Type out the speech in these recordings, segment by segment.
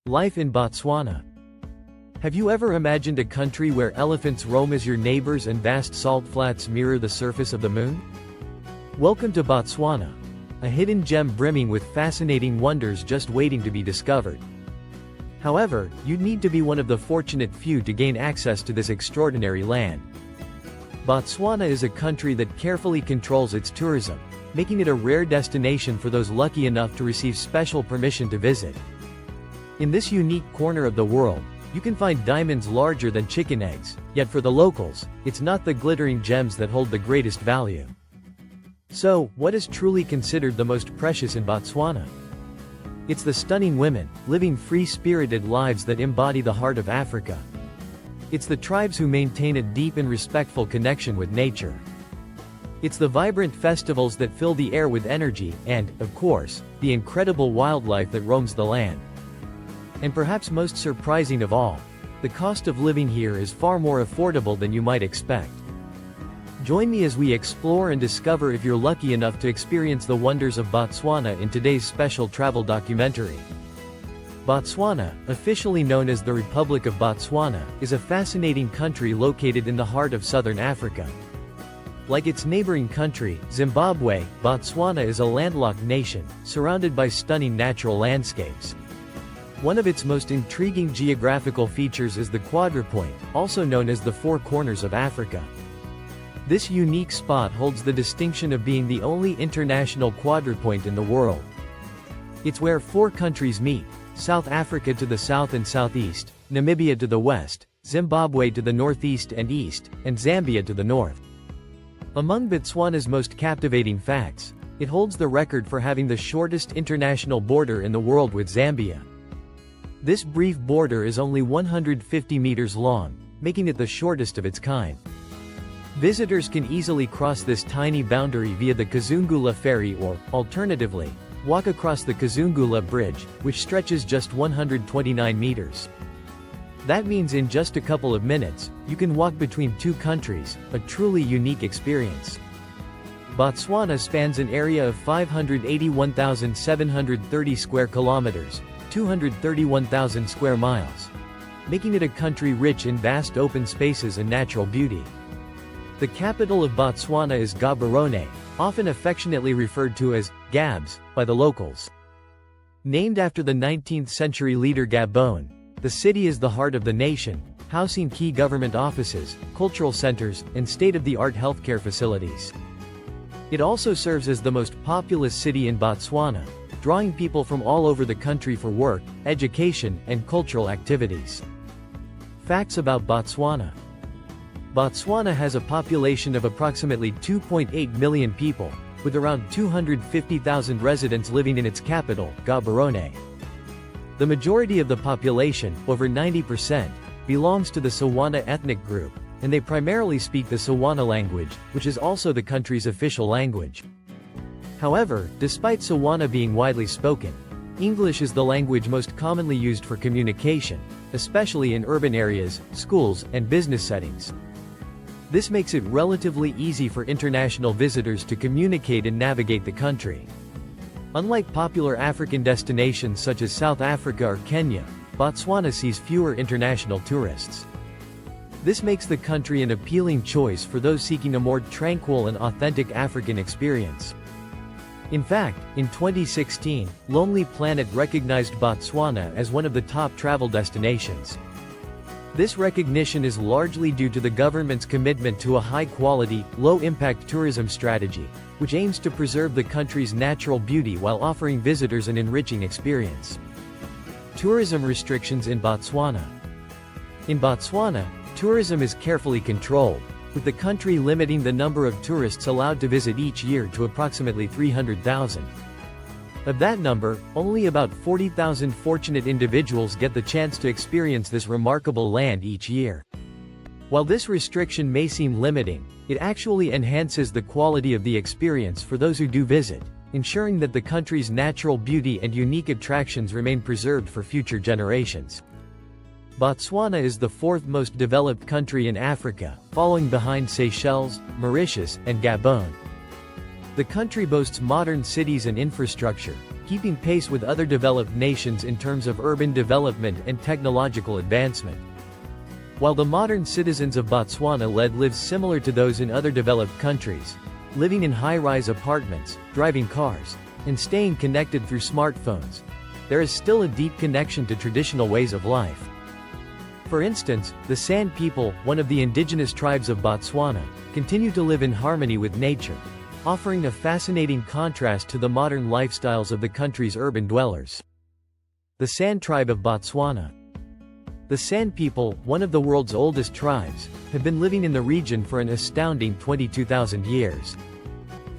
Life in Botswana. Have you ever imagined a country where elephants roam as your neighbors and vast salt flats mirror the surface of the moon? Welcome to Botswana, a hidden gem brimming with fascinating wonders just waiting to be discovered. However, you'd need to be one of the fortunate few to gain access to this extraordinary land. Botswana is a country that carefully controls its tourism, making it a rare destination for those lucky enough to receive special permission to visit. In this unique corner of the world, you can find diamonds larger than chicken eggs, yet for the locals, it's not the glittering gems that hold the greatest value. So, what is truly considered the most precious in Botswana? It's the stunning women, living free-spirited lives that embody the heart of Africa. It's the tribes who maintain a deep and respectful connection with nature. It's the vibrant festivals that fill the air with energy, and, of course, the incredible wildlife that roams the land. And perhaps most surprising of all, the cost of living here is far more affordable than you might expect. Join me as we explore and discover if you're lucky enough to experience the wonders of Botswana in today's special travel documentary. Botswana, officially known as the Republic of Botswana, is a fascinating country located in the heart of southern Africa. Like its neighboring country, Zimbabwe, Botswana is a landlocked nation, surrounded by stunning natural landscapes. One of its most intriguing geographical features is the quadrupoint, also known as the Four Corners of Africa. This unique spot holds the distinction of being the only international quadrupoint in the world. It's where four countries meet: South Africa to the south and southeast, Namibia to the west, Zimbabwe to the northeast and east, and Zambia to the north. Among Botswana's most captivating facts, it holds the record for having the shortest international border in the world with Zambia. This brief border is only 150 meters long, making it the shortest of its kind. Visitors can easily cross this tiny boundary via the Kazungula ferry or, alternatively, walk across the Kazungula Bridge, which stretches just 129 meters. That means in just a couple of minutes, you can walk between two countries, a truly unique experience. Botswana spans an area of 581,730 square kilometers, 231,000 square miles, making it a country rich in vast open spaces and natural beauty. The capital of Botswana is Gaborone, often affectionately referred to as Gabs by the locals. Named after the 19th-century leader Gaborone, the city is the heart of the nation, housing key government offices, cultural centers, and state-of-the-art healthcare facilities. It also serves as the most populous city in Botswana, drawing people from all over the country for work, education, and cultural activities. Facts about Botswana. Botswana has a population of approximately 2.8 million people, with around 250,000 residents living in its capital, Gaborone. The majority of the population, over 90%, belongs to the Tswana ethnic group, and they primarily speak the Tswana language, which is also the country's official language. However, despite Tswana being widely spoken, English is the language most commonly used for communication, especially in urban areas, schools, and business settings. This makes it relatively easy for international visitors to communicate and navigate the country. Unlike popular African destinations such as South Africa or Kenya, Botswana sees fewer international tourists. This makes the country an appealing choice for those seeking a more tranquil and authentic African experience. In fact, in 2016, Lonely Planet recognized Botswana as one of the top travel destinations. This recognition is largely due to the government's commitment to a high-quality, low-impact tourism strategy, which aims to preserve the country's natural beauty while offering visitors an enriching experience. Tourism restrictions in Botswana. In Botswana, tourism is carefully controlled, with the country limiting the number of tourists allowed to visit each year to approximately 300,000. Of that number, only about 40,000 fortunate individuals get the chance to experience this remarkable land each year. While this restriction may seem limiting, it actually enhances the quality of the experience for those who do visit, ensuring that the country's natural beauty and unique attractions remain preserved for future generations. Botswana is the fourth most developed country in Africa, following behind Seychelles, Mauritius, and Gabon. The country boasts modern cities and infrastructure, keeping pace with other developed nations in terms of urban development and technological advancement. While the modern citizens of Botswana lead lives similar to those in other developed countries, living in high-rise apartments, driving cars, and staying connected through smartphones, there is still a deep connection to traditional ways of life. For instance, the San people, one of the indigenous tribes of Botswana, continue to live in harmony with nature, offering a fascinating contrast to the modern lifestyles of the country's urban dwellers. The San tribe of Botswana. The San people, one of the world's oldest tribes, have been living in the region for an astounding 22,000 years.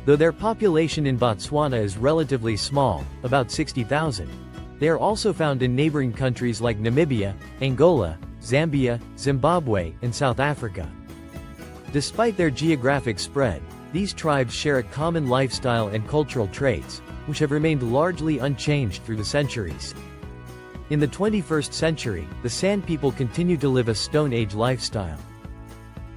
Though their population in Botswana is relatively small, about 60,000, they are also found in neighboring countries like Namibia, Angola, Zambia, Zimbabwe, and South Africa. Despite their geographic spread, these tribes share a common lifestyle and cultural traits, which have remained largely unchanged through the centuries. In the 21st century, the San people continue to live a Stone Age lifestyle.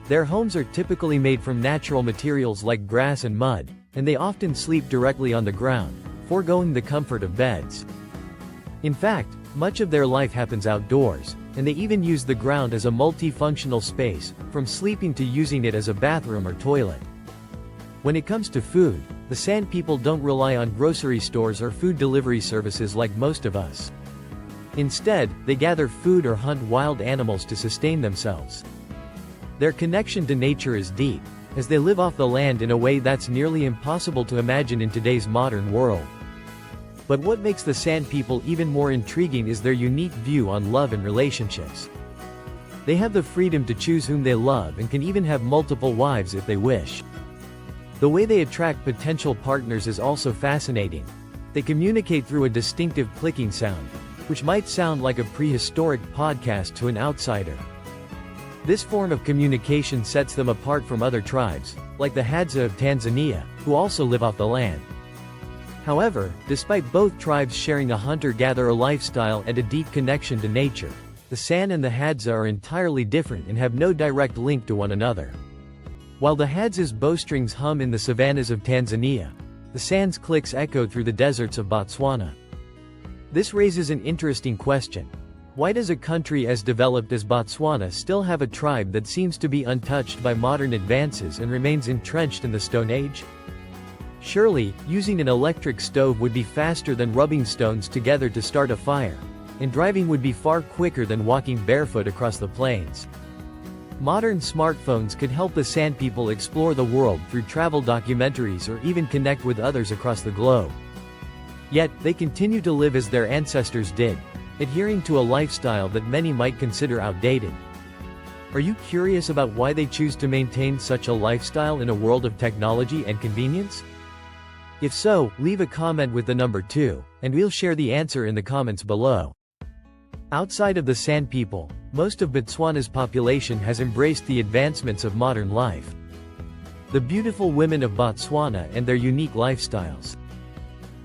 Their homes are typically made from natural materials like grass and mud, and they often sleep directly on the ground, foregoing the comfort of beds. In fact, much of their life happens outdoors, and they even use the ground as a multifunctional space, from sleeping to using it as a bathroom or toilet. When it comes to food, the San people don't rely on grocery stores or food delivery services like most of us. Instead, they gather food or hunt wild animals to sustain themselves. Their connection to nature is deep, as they live off the land in a way that's nearly impossible to imagine in today's modern world. But what makes the San people even more intriguing is their unique view on love and relationships. They have the freedom to choose whom they love and can even have multiple wives if they wish. The way they attract potential partners is also fascinating. They communicate through a distinctive clicking sound, which might sound like a prehistoric podcast to an outsider. This form of communication sets them apart from other tribes, like the Hadza of Tanzania, who also live off the land. However, despite both tribes sharing a hunter-gatherer lifestyle and a deep connection to nature, the San and the Hadza are entirely different and have no direct link to one another. While the Hadza's bowstrings hum in the savannas of Tanzania, the San's clicks echo through the deserts of Botswana. This raises an interesting question. Why does a country as developed as Botswana still have a tribe that seems to be untouched by modern advances and remains entrenched in the Stone Age? Surely, using an electric stove would be faster than rubbing stones together to start a fire, and driving would be far quicker than walking barefoot across the plains. Modern smartphones could help the San people explore the world through travel documentaries or even connect with others across the globe. Yet, they continue to live as their ancestors did, adhering to a lifestyle that many might consider outdated. Are you curious about why they choose to maintain such a lifestyle in a world of technology and convenience? If so, leave a comment with the number 2, and we'll share the answer in the comments below. Outside of the San people, most of Botswana's population has embraced the advancements of modern life. The beautiful women of Botswana and their unique lifestyles.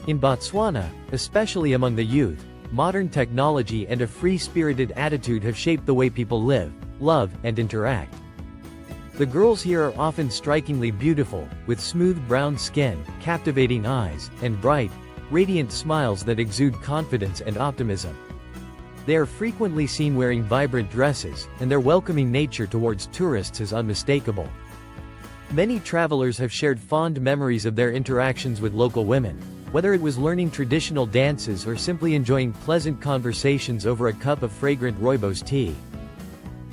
In Botswana, especially among the youth, modern technology and a free-spirited attitude have shaped the way people live, love, and interact. The girls here are often strikingly beautiful, with smooth brown skin, captivating eyes, and bright, radiant smiles that exude confidence and optimism. They are frequently seen wearing vibrant dresses, and their welcoming nature towards tourists is unmistakable. Many travelers have shared fond memories of their interactions with local women, whether it was learning traditional dances or simply enjoying pleasant conversations over a cup of fragrant rooibos tea.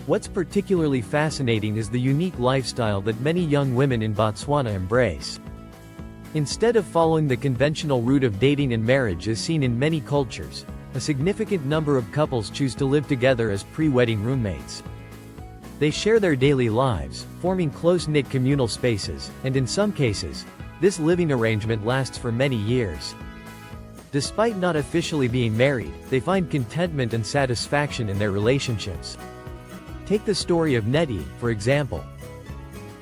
What's particularly fascinating is the unique lifestyle that many young women in Botswana embrace. Instead of following the conventional route of dating and marriage as seen in many cultures, a significant number of couples choose to live together as pre-wedding roommates. They share their daily lives, forming close-knit communal spaces, and in some cases, this living arrangement lasts for many years. Despite not officially being married, they find contentment and satisfaction in their relationships. Take the story of Nettie, for example.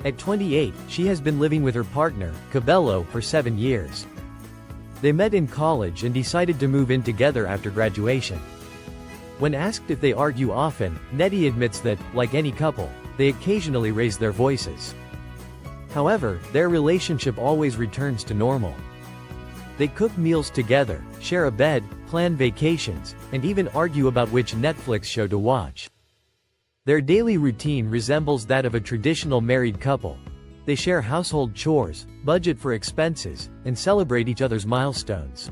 At 28, she has been living with her partner, Kabelo, for 7 years. They met in college and decided to move in together after graduation. When asked if they argue often, Nettie admits that, like any couple, they occasionally raise their voices. However, their relationship always returns to normal. They cook meals together, share a bed, plan vacations, and even argue about which Netflix show to watch. Their daily routine resembles that of a traditional married couple. They share household chores, budget for expenses, and celebrate each other's milestones.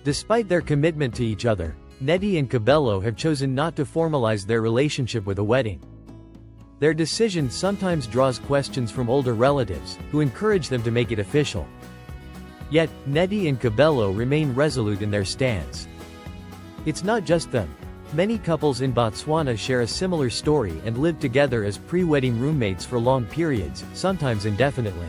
Despite their commitment to each other, Nettie and Cabello have chosen not to formalize their relationship with a wedding. Their decision sometimes draws questions from older relatives, who encourage them to make it official. Yet, Nettie and Cabello remain resolute in their stance. It's not just them. Many couples in Botswana share a similar story and live together as pre-wedding roommates for long periods, sometimes indefinitely.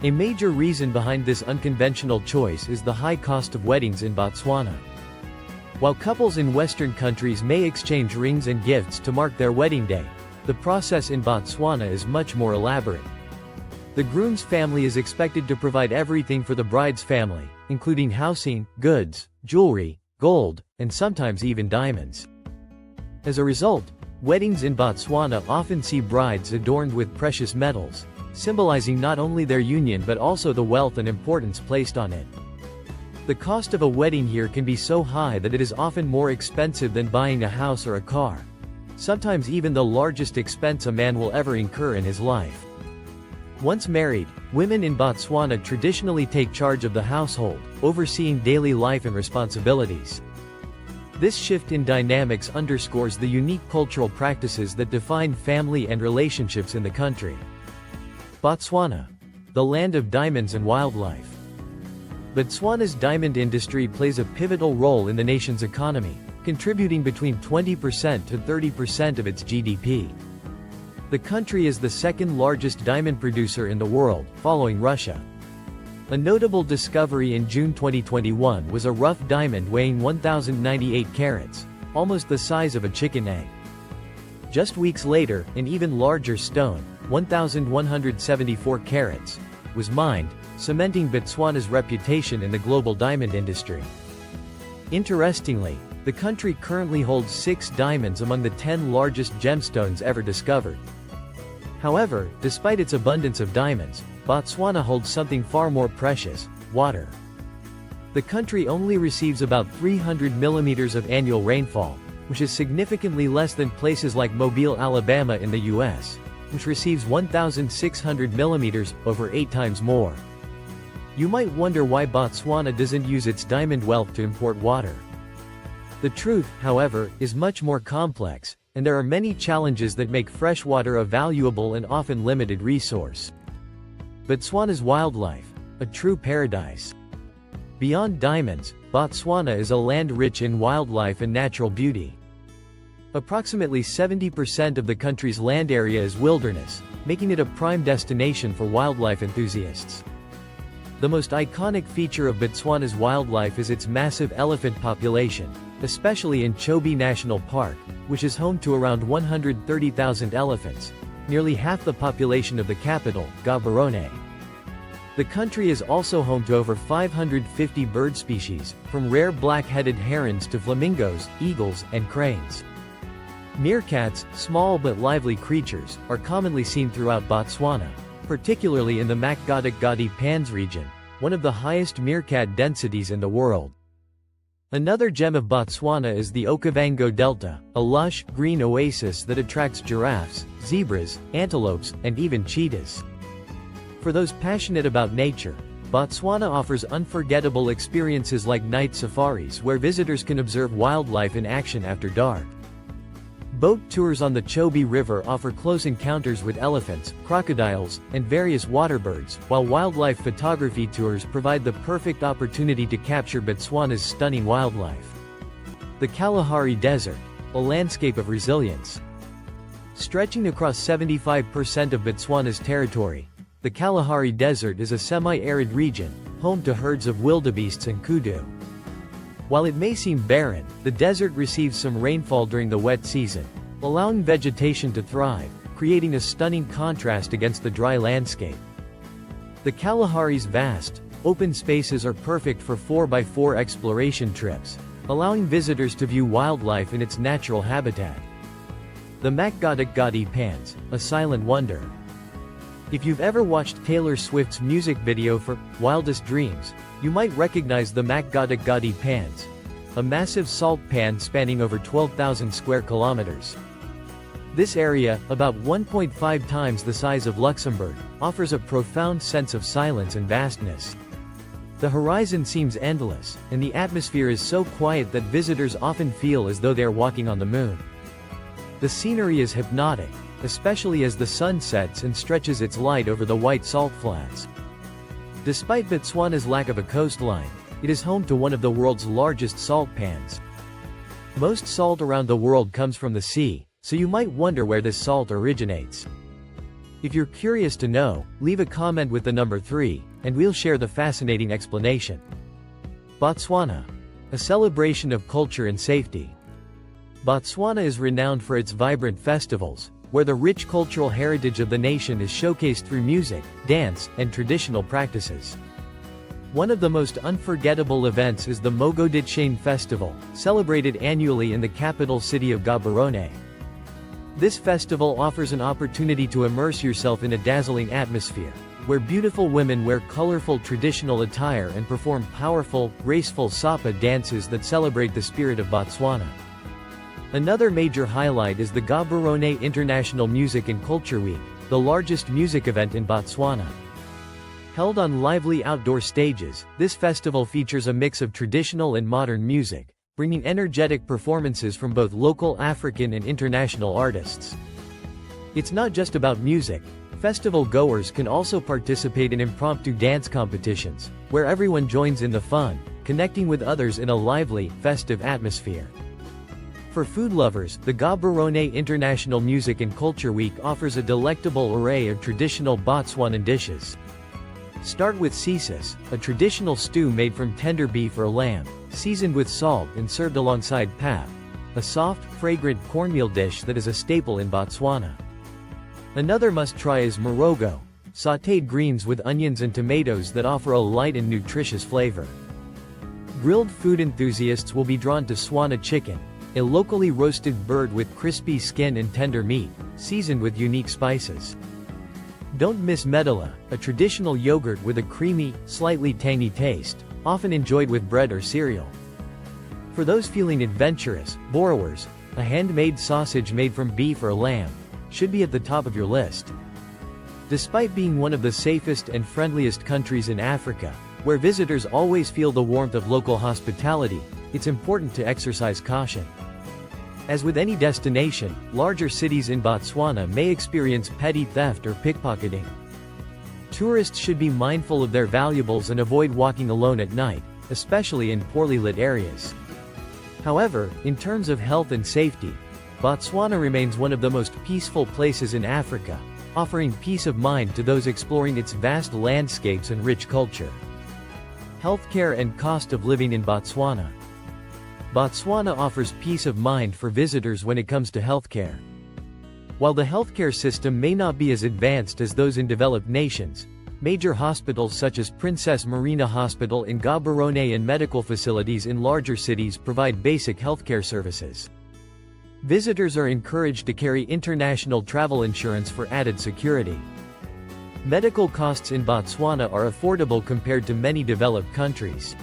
A major reason behind this unconventional choice is the high cost of weddings in Botswana. While couples in Western countries may exchange rings and gifts to mark their wedding day, the process in Botswana is much more elaborate. The groom's family is expected to provide everything for the bride's family, including housing, goods, jewelry, gold, and sometimes even diamonds. As a result, weddings in Botswana often see brides adorned with precious metals, symbolizing not only their union but also the wealth and importance placed on it. The cost of a wedding here can be so high that it is often more expensive than buying a house or a car. Sometimes even the largest expense a man will ever incur in his life. Once married, women in Botswana traditionally take charge of the household, overseeing daily life and responsibilities. This shift in dynamics underscores the unique cultural practices that define family and relationships in the country. Botswana, the land of diamonds and wildlife. Botswana's diamond industry plays a pivotal role in the nation's economy, contributing between 20% to 30% of its GDP. The country is the second largest diamond producer in the world, following Russia. A notable discovery in June 2021 was a rough diamond weighing 1,098 carats, almost the size of a chicken egg. Just weeks later, an even larger stone, 1,174 carats, was mined, cementing Botswana's reputation in the global diamond industry. Interestingly, the country currently holds 6 diamonds among the 10 largest gemstones ever discovered. However, despite its abundance of diamonds, Botswana holds something far more precious: water. The country only receives about 300 millimeters of annual rainfall, which is significantly less than places like Mobile, Alabama in the US, which receives 1,600 millimeters, over 8 times more. You might wonder why Botswana doesn't use its diamond wealth to import water. The truth, however, is much more complex, and there are many challenges that make fresh water a valuable and often limited resource. Botswana's wildlife, a true paradise. Beyond diamonds, Botswana is a land rich in wildlife and natural beauty. Approximately 70% of the country's land area is wilderness, making it a prime destination for wildlife enthusiasts. The most iconic feature of Botswana's wildlife is its massive elephant population, especially in Chobe National Park, which is home to around 130,000 elephants, nearly half the population of the capital, Gaborone. The country is also home to over 550 bird species, from rare black-headed herons to flamingos, eagles, and cranes. Meerkats, small but lively creatures, are commonly seen throughout Botswana, particularly in the Makgadikgadi Pans region, one of the highest meerkat densities in the world. Another gem of Botswana is the Okavango Delta, a lush, green oasis that attracts giraffes, zebras, antelopes, and even cheetahs. For those passionate about nature, Botswana offers unforgettable experiences like night safaris where visitors can observe wildlife in action after dark. Boat tours on the Chobe River offer close encounters with elephants, crocodiles, and various waterbirds, while wildlife photography tours provide the perfect opportunity to capture Botswana's stunning wildlife. The Kalahari Desert, a landscape of resilience. Stretching across 75% of Botswana's territory, the Kalahari Desert is a semi-arid region, home to herds of wildebeests and kudu. While it may seem barren, the desert receives some rainfall during the wet season, allowing vegetation to thrive, creating a stunning contrast against the dry landscape. The Kalahari's vast, open spaces are perfect for 4x4 exploration trips, allowing visitors to view wildlife in its natural habitat. The Makgadikgadi Pans, a silent wonder. If you've ever watched Taylor Swift's music video for Wildest Dreams, you might recognize the Makgadikgadi pans, a massive salt pan spanning over 12,000 square kilometers. This area, about 1.5 times the size of Luxembourg, offers a profound sense of silence and vastness. The horizon seems endless, and the atmosphere is so quiet that visitors often feel as though they are walking on the moon. The scenery is hypnotic, especially as the sun sets and stretches its light over the white salt flats. Despite Botswana's lack of a coastline, it is home to one of the world's largest salt pans. Most salt around the world comes from the sea, so you might wonder where this salt originates. If you're curious to know, leave a comment with the number 3, and we'll share the fascinating explanation. Botswana, a celebration of culture and safety. Botswana is renowned for its vibrant festivals, where the rich cultural heritage of the nation is showcased through music, dance, and traditional practices. One of the most unforgettable events is the Mogoditshane Festival, celebrated annually in the capital city of Gaborone. This festival offers an opportunity to immerse yourself in a dazzling atmosphere, where beautiful women wear colorful traditional attire and perform powerful, graceful Sapa dances that celebrate the spirit of Botswana. Another major highlight is the Gaborone International Music and Culture Week, the largest music event in Botswana. Held on lively outdoor stages, this festival features a mix of traditional and modern music, bringing energetic performances from both local African and international artists. It's not just about music. Festival goers can also participate in impromptu dance competitions, where everyone joins in the fun, connecting with others in a lively, festive atmosphere. For food lovers, the Gaborone International Music and Culture Week offers a delectable array of traditional Botswanan dishes. Start with sisis, a traditional stew made from tender beef or lamb, seasoned with salt and served alongside pap, a soft, fragrant cornmeal dish that is a staple in Botswana. Another must-try is morogo, sautéed greens with onions and tomatoes that offer a light and nutritious flavor. Grilled food enthusiasts will be drawn to Swana chicken, a locally roasted bird with crispy skin and tender meat, seasoned with unique spices. Don't miss medela, a traditional yogurt with a creamy, slightly tangy taste, often enjoyed with bread or cereal. For those feeling adventurous, borrowers, a handmade sausage made from beef or lamb should be at the top of your list. Despite being one of the safest and friendliest countries in Africa, where visitors always feel the warmth of local hospitality, it's important to exercise caution. As with any destination, larger cities in Botswana may experience petty theft or pickpocketing. Tourists should be mindful of their valuables and avoid walking alone at night, especially in poorly lit areas. However, in terms of health and safety, Botswana remains one of the most peaceful places in Africa, offering peace of mind to those exploring its vast landscapes and rich culture. Healthcare and cost of living in Botswana. Botswana offers peace of mind for visitors when it comes to healthcare. While the healthcare system may not be as advanced as those in developed nations, major hospitals such as Princess Marina Hospital in Gaborone and medical facilities in larger cities provide basic healthcare services. Visitors are encouraged to carry international travel insurance for added security. Medical costs in Botswana are affordable compared to many developed countries.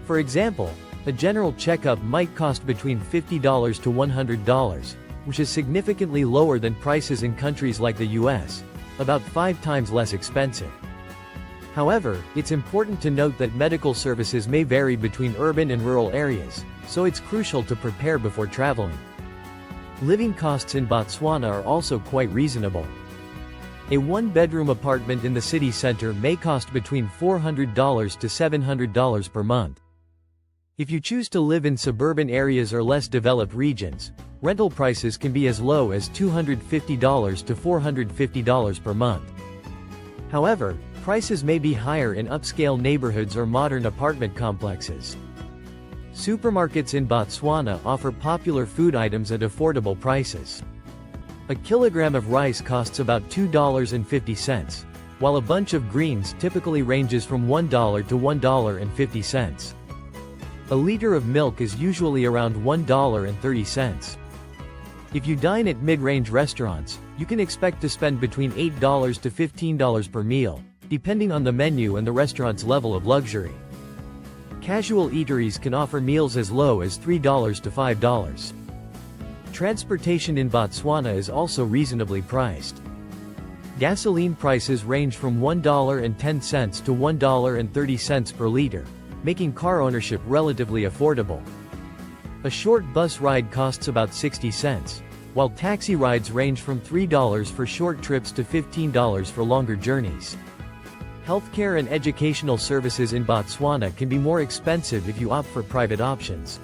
For example, a general checkup might cost between $50 to $100, which is significantly lower than prices in countries like the US, about 5 times less expensive. However, it's important to note that medical services may vary between urban and rural areas, so it's crucial to prepare before traveling. Living costs in Botswana are also quite reasonable. A one-bedroom apartment in the city center may cost between $400 to $700 per month. If you choose to live in suburban areas or less developed regions, rental prices can be as low as $250 to $450 per month. However, prices may be higher in upscale neighborhoods or modern apartment complexes. Supermarkets in Botswana offer popular food items at affordable prices. A kilogram of rice costs about $2.50, while a bunch of greens typically ranges from $1 to $1.50. A liter of milk is usually around $1.30. If you dine at mid-range restaurants, you can expect to spend between $8 to $15 per meal, depending on the menu and the restaurant's level of luxury. Casual eateries can offer meals as low as $3 to $5. Transportation in Botswana is also reasonably priced. Gasoline prices range from $1.10 to $1.30 per liter, making car ownership relatively affordable. A short bus ride costs about 60 cents, while taxi rides range from $3 for short trips to $15 for longer journeys. Healthcare and educational services in Botswana can be more expensive if you opt for private options.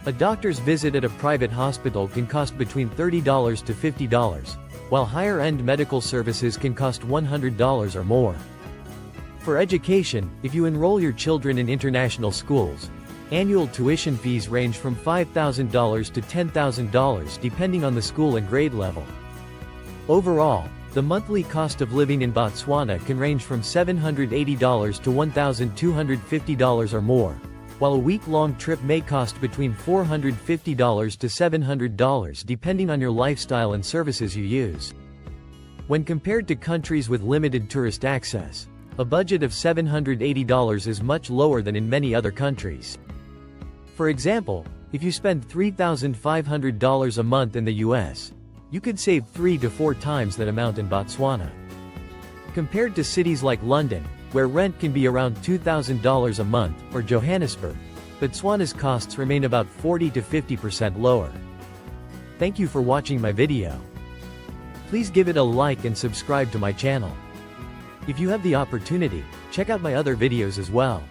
A doctor's visit at a private hospital can cost between $30 to $50, while higher-end medical services can cost $100 or more. For education, if you enroll your children in international schools, annual tuition fees range from $5,000 to $10,000 depending on the school and grade level. Overall, the monthly cost of living in Botswana can range from $780 to $1,250 or more, while a week-long trip may cost between $450 to $700 depending on your lifestyle and services you use. When compared to countries with limited tourist access, a budget of $780 is much lower than in many other countries. For example, if you spend $3,500 a month in the US, you could save 3 to 4 times that amount in Botswana. Compared to cities like London, where rent can be around $2,000 a month, or Johannesburg, Botswana's costs remain about 40 to 50% lower. Thank you for watching my video. Please give it a like and subscribe to my channel. If you have the opportunity, check out my other videos as well.